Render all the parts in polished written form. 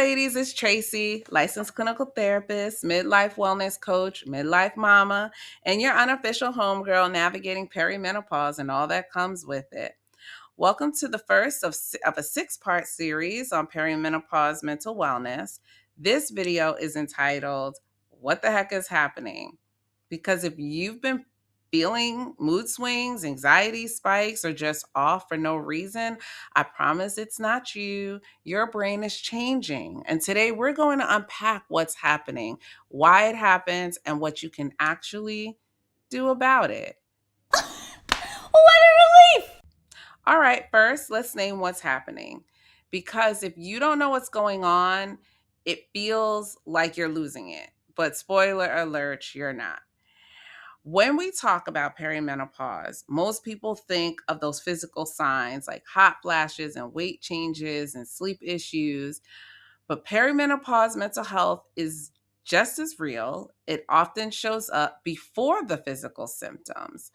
ladies, it's Tracy, licensed clinical therapist, midlife wellness coach, midlife mama, and your unofficial homegirl navigating perimenopause and all that comes with it. Welcome to the first of a six-part series on perimenopause mental wellness. This video is entitled, What the Heck is Happening? Because if you've been feeling mood swings, anxiety spikes, or just off for no reason, I promise it's not you. Your brain is changing. And today we're going to unpack what's happening, why it happens, and what you can actually do about it. What a relief! All right, first, let's name what's happening. Because if you don't know what's going on, it feels like you're losing it. But spoiler alert, you're not. When we talk about perimenopause, most people think of those physical signs like hot flashes and weight changes and sleep issues. But perimenopause mental health is just as real. It often shows up before the physical symptoms.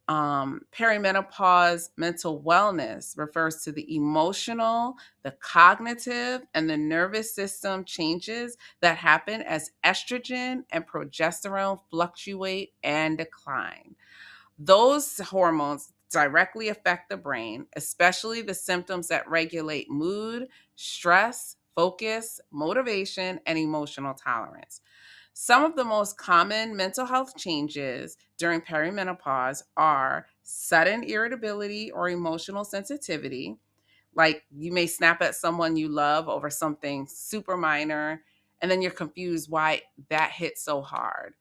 Perimenopause mental wellness refers to the emotional, the cognitive, and the nervous system changes that happen as estrogen and progesterone fluctuate and decline. Those hormones directly affect the brain, especially the symptoms that regulate mood, stress, focus, motivation, and emotional tolerance. Some of the most common mental health changes during perimenopause are sudden irritability or emotional sensitivity, like you may snap at someone you love over something super minor, and then you're confused why that hit so hard.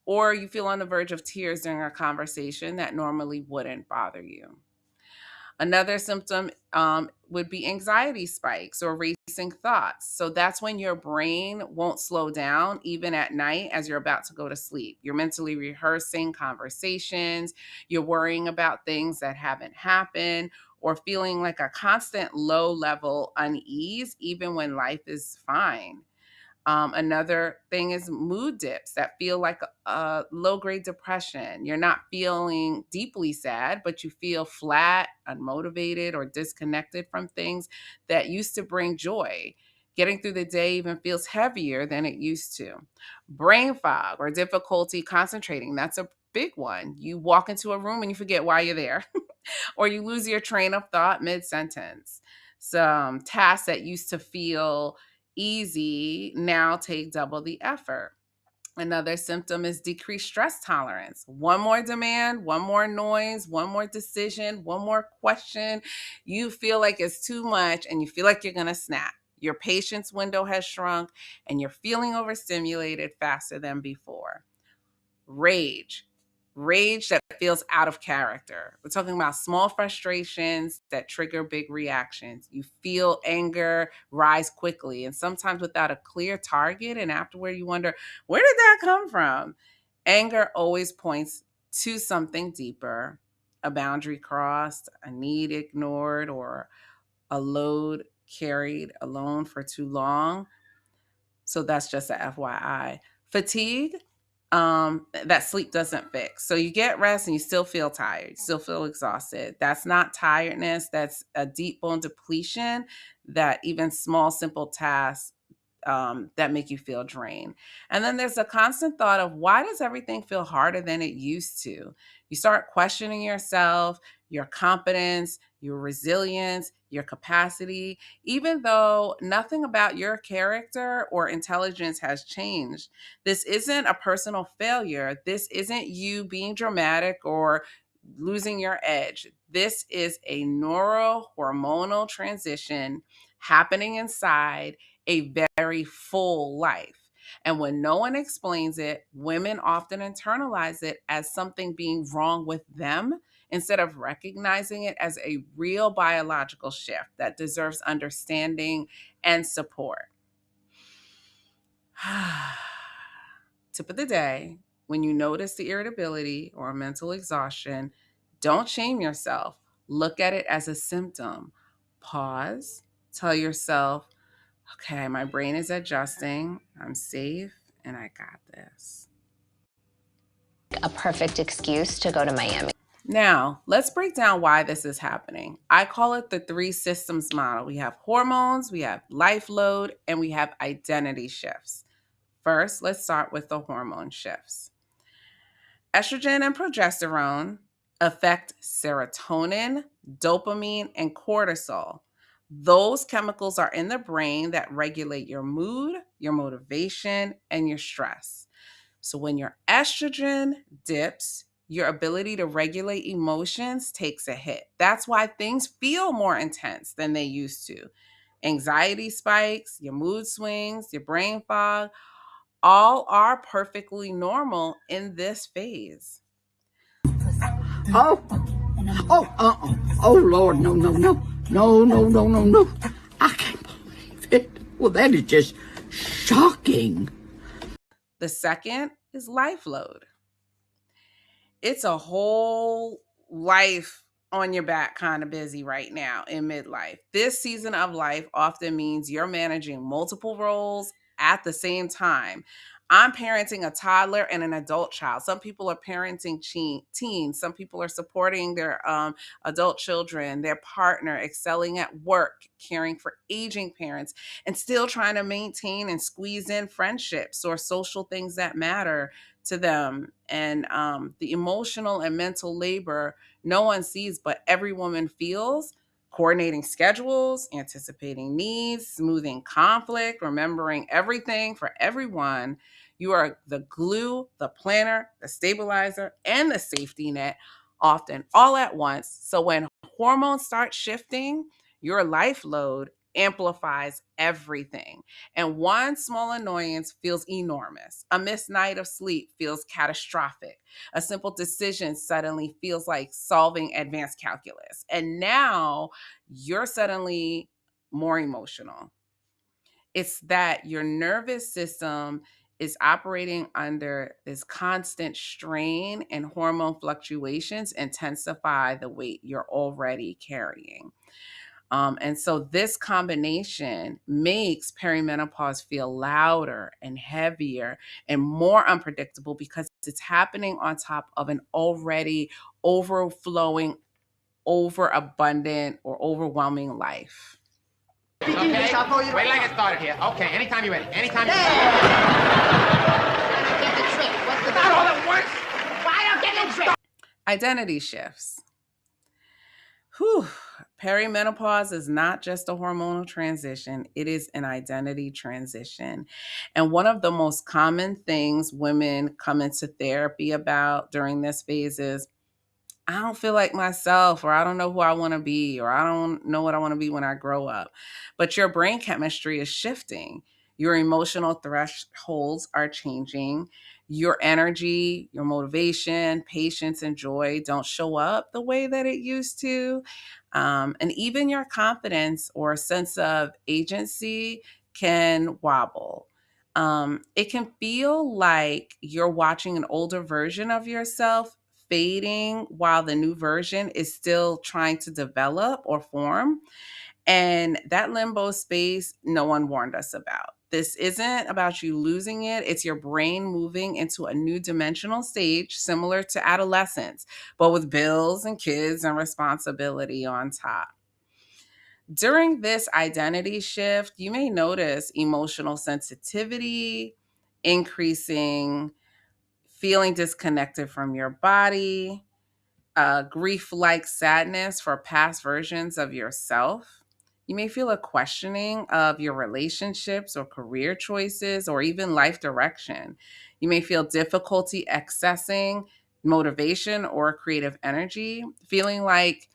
Or you feel on the verge of tears during a conversation that normally wouldn't bother you. Another symptom would be anxiety spikes or racing thoughts. So that's when your brain won't slow down even at night as you're about to go to sleep. You're mentally rehearsing conversations, you're worrying about things that haven't happened, or feeling like a constant low level unease even when life is fine. Another thing is mood dips that feel like a low grade depression. You're not feeling deeply sad, but you feel flat, unmotivated, or disconnected from things that used to bring joy. Getting through the day even feels heavier than it used to. Brain fog or difficulty concentrating, that's a big one. You walk into a room and you forget why you're there, or you lose your train of thought mid sentence. Some tasks that used to feel easy now take double the effort. Another symptom is decreased stress tolerance. One more demand, one more noise, one more decision, one more question. You feel like it's too much and you feel like you're going to snap. Your patience window has shrunk and you're feeling overstimulated faster than before. Rage. Rage that feels out of character. We're talking about small frustrations that trigger big reactions. You feel anger rise quickly and sometimes without a clear target. And afterward, you wonder, where did that come from? Anger always points to something deeper, a boundary crossed, a need ignored, or a load carried alone for too long. So that's just a FYI. Fatigue, that sleep doesn't fix. So you get rest and you still feel tired, you still feel exhausted. That's not tiredness. That's a deep bone depletion that even small, simple tasks that make you feel drained. And then there's a constant thought of why does everything feel harder than it used to? You start questioning yourself, your competence, your resilience, your capacity, even though nothing about your character or intelligence has changed. This isn't a personal failure. This isn't you being dramatic or losing your edge. This is a neurohormonal transition happening inside a very full life. And when no one explains it, women often internalize it as something being wrong with them instead of recognizing it as a real biological shift that deserves understanding and support. Tip of the day, when you notice the irritability or mental exhaustion, don't shame yourself. Look at it as a symptom. Pause, tell yourself, okay, my brain is adjusting, I'm safe, and I got this. A perfect excuse to go to Miami. Now, let's break down why this is happening. I call it the three systems model. We have hormones, we have life load, and we have identity shifts. First, let's start with the hormone shifts. Estrogen and progesterone affect serotonin, dopamine, and cortisol. Those chemicals are in the brain that regulate your mood, your motivation, and your stress. So when your estrogen dips, your ability to regulate emotions takes a hit. That's why things feel more intense than they used to. Anxiety spikes, your mood swings, your brain fog, all are perfectly normal in this phase. Oh, oh, Lord, no, no, no, no, no, no, no, no. I can't believe it. Well, that is just shocking. The second is life load. It's a whole life on your back kind of busy right now in midlife. This season of life often means you're managing multiple roles at the same time. I'm parenting a toddler and an adult child. Some people are parenting teens. Some people are supporting their adult children, their partner, excelling at work, caring for aging parents, and still trying to maintain and squeeze in friendships or social things that matter to them. And the emotional and mental labor no one sees, but every woman feels, coordinating schedules, anticipating needs, smoothing conflict, remembering everything for everyone. You are the glue, the planner, the stabilizer, and the safety net, often all at once. So when hormones start shifting, your life load amplifies everything. And one small annoyance feels enormous. A missed night of sleep feels catastrophic. A simple decision suddenly feels like solving advanced calculus. And now you're suddenly more emotional. It's that your nervous system is operating under this constant strain, and hormone fluctuations intensify the weight you're already carrying. And so this combination makes perimenopause feel louder and heavier and more unpredictable because it's happening on top of an already overflowing, overabundant, or overwhelming life. Okay, wait till I get started here. Okay, anytime you're ready. Anytime you're ready. I don't get the trick. What's the not all at once? Why don't get the trick? Identity shifts. Whew. Perimenopause is not just a hormonal transition, it is an identity transition. And one of the most common things women come into therapy about during this phase is, I don't feel like myself, or I don't know who I want to be, or I don't know what I want to be when I grow up. But your brain chemistry is shifting. Your emotional thresholds are changing. Your energy, your motivation, patience, and joy don't show up the way that it used to. And even your confidence or sense of agency can wobble. It can feel like you're watching an older version of yourself fading while the new version is still trying to develop or form. And that limbo space, no one warned us about. This isn't about you losing it. It's your brain moving into a new dimensional stage similar to adolescence, but with bills and kids and responsibility on top. During this identity shift, you may notice emotional sensitivity, increasing, feeling disconnected from your body, grief like sadness for past versions of yourself. You may feel a questioning of your relationships or career choices or even life direction. You may feel difficulty accessing motivation or creative energy, feeling like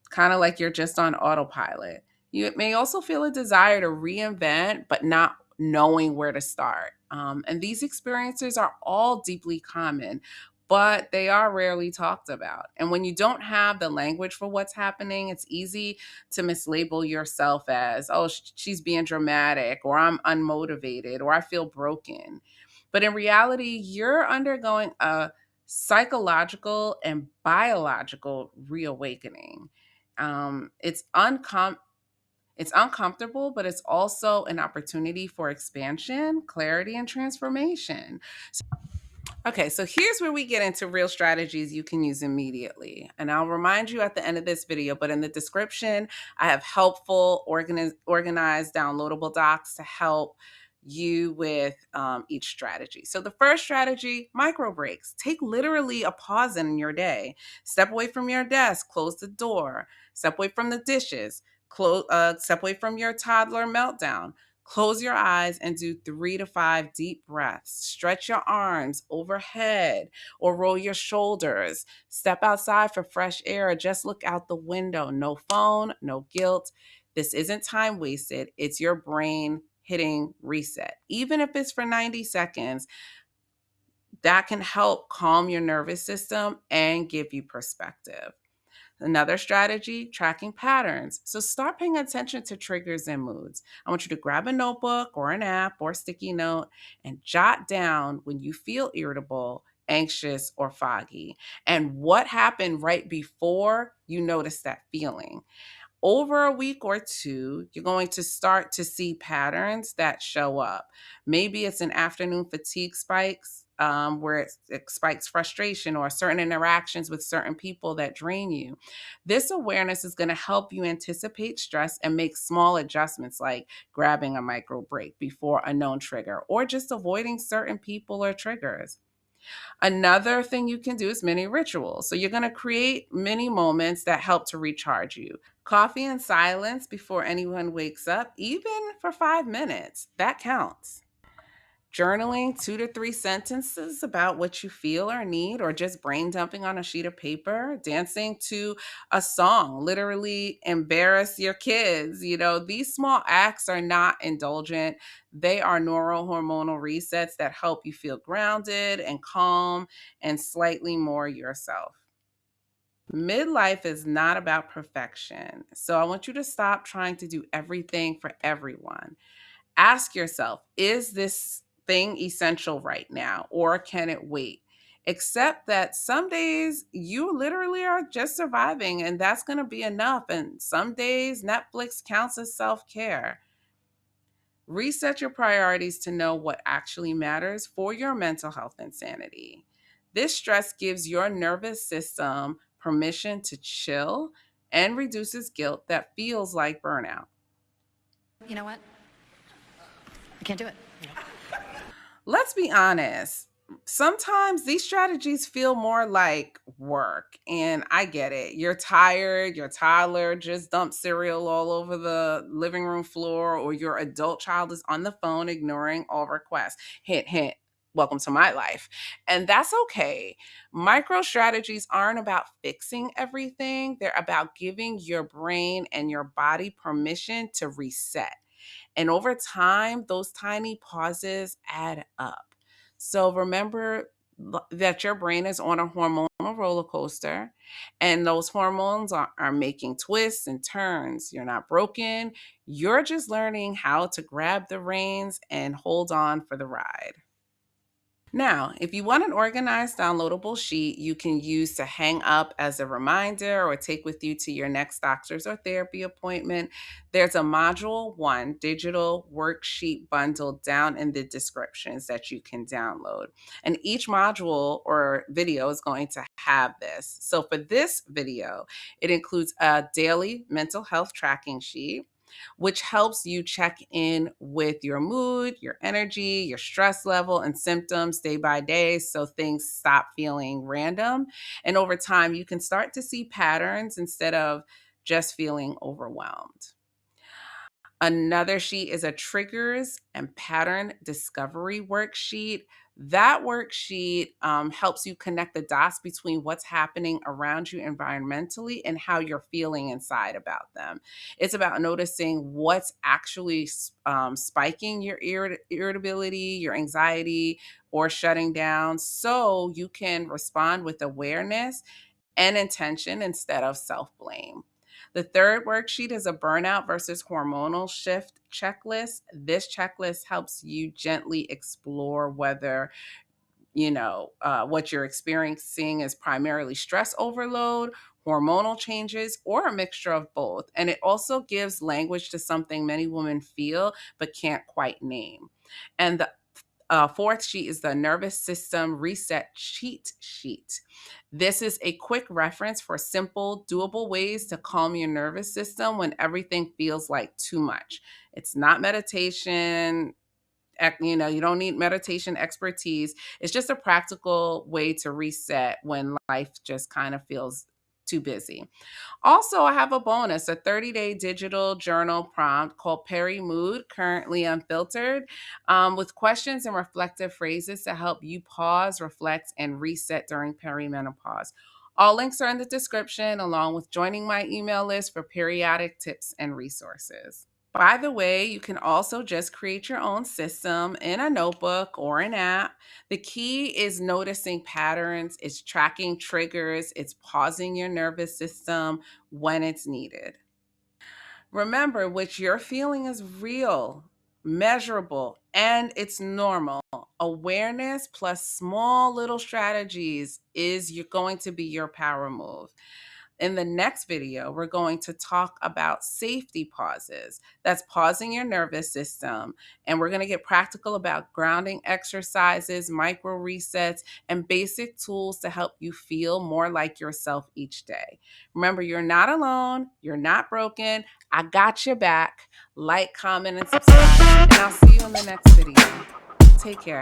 kind of like you're just on autopilot. You may also feel a desire to reinvent, but not knowing where to start. And these experiences are all deeply common, but they are rarely talked about. And when you don't have the language for what's happening, it's easy to mislabel yourself as, oh, she's being dramatic, or I'm unmotivated, or I feel broken. But in reality, you're undergoing a psychological and biological reawakening. It's uncomfortable, but it's also an opportunity for expansion, clarity, and transformation. Okay, so here's where we get into real strategies you can use immediately. And I'll remind you at the end of this video, but in the description, I have helpful, organized, downloadable docs to help you with each strategy. So the first strategy, micro breaks. Take literally a pause in your day. Step away from your desk, close the door, step away from the dishes, step away from your toddler meltdown. Close your eyes and do 3 to 5 deep breaths. Stretch your arms overhead or roll your shoulders. Step outside for fresh air or just look out the window. No phone, no guilt. This isn't time wasted. It's your brain hitting reset. Even if it's for 90 seconds, that can help calm your nervous system and give you perspective. Another strategy, tracking patterns. So start paying attention to triggers and moods. I want you to grab a notebook or an app or sticky note and jot down when you feel irritable, anxious, or foggy, and what happened right before you noticed that feeling. Over a week or two, you're going to start to see patterns that show up. Maybe it's an afternoon fatigue spikes, where it spikes frustration or certain interactions with certain people that drain you. This awareness is going to help you anticipate stress and make small adjustments like grabbing a micro break before a known trigger or just avoiding certain people or triggers. Another thing you can do is mini rituals. So you're going to create mini moments that help to recharge you. Coffee in silence before anyone wakes up, even for 5 minutes, that counts. Journaling 2 to 3 sentences about what you feel or need, or just brain dumping on a sheet of paper, dancing to a song, literally embarrass your kids. These small acts are not indulgent. They are neurohormonal resets that help you feel grounded and calm and slightly more yourself. Midlife is not about perfection. So I want you to stop trying to do everything for everyone. Ask yourself, is this thing essential right now or can it wait? Accept that some days you literally are just surviving and that's going to be enough. And some days Netflix counts as self care. Reset your priorities to know what actually matters for your mental health and sanity. This stress gives your nervous system permission to chill and reduces guilt that feels like burnout. You know what? I can't do it. Let's be honest. Sometimes these strategies feel more like work, and I get it. You're tired, your toddler just dumped cereal all over the living room floor, or your adult child is on the phone ignoring all requests. Hint, hint. Welcome to my life. And that's okay. Micro strategies aren't about fixing everything, they're about giving your brain and your body permission to reset. And over time, those tiny pauses add up. So remember that your brain is on a hormonal roller coaster, and those hormones are making twists and turns. You're not broken. You're just learning how to grab the reins and hold on for the ride. Now, if you want an organized downloadable sheet you can use to hang up as a reminder or take with you to your next doctor's or therapy appointment, there's a Module 1 digital worksheet bundle down in the descriptions that you can download. And each module or video is going to have this. So for this video, it includes a daily mental health tracking sheet, which helps you check in with your mood, your energy, your stress level, and symptoms day by day so things stop feeling random. And over time, you can start to see patterns instead of just feeling overwhelmed. Another sheet is a triggers and pattern discovery worksheet. That worksheet helps you connect the dots between what's happening around you environmentally and how you're feeling inside about them. It's about noticing what's actually spiking your irritability, your anxiety, or shutting down so you can respond with awareness and intention instead of self blame. The third worksheet is a burnout versus hormonal shift checklist. This checklist helps you gently explore whether what you're experiencing is primarily stress overload, hormonal changes, or a mixture of both. And it also gives language to something many women feel but can't quite name. And the Fourth sheet is the nervous system reset cheat sheet. This is a quick reference for simple, doable ways to calm your nervous system when everything feels like too much. It's not meditation. You don't need meditation expertise. It's just a practical way to reset when life just kind of feels too busy. Also, I have a bonus, a 30-day digital journal prompt called Peri Mood, currently unfiltered, with questions and reflective phrases to help you pause, reflect, and reset during perimenopause. All links are in the description, along with joining my email list for periodic tips and resources. By the way, you can also just create your own system in a notebook or an app. The key is noticing patterns, it's tracking triggers, it's pausing your nervous system when it's needed. Remember, what you're feeling is real, measurable, and it's normal. Awareness plus small little strategies is you're going to be your power move. In the next video, we're going to talk about safety pauses. That's pausing your nervous system. And we're going to get practical about grounding exercises, micro resets, and basic tools to help you feel more like yourself each day. Remember, you're not alone. You're not broken. I got your back. Like, comment, and subscribe. And I'll see you in the next video. Take care.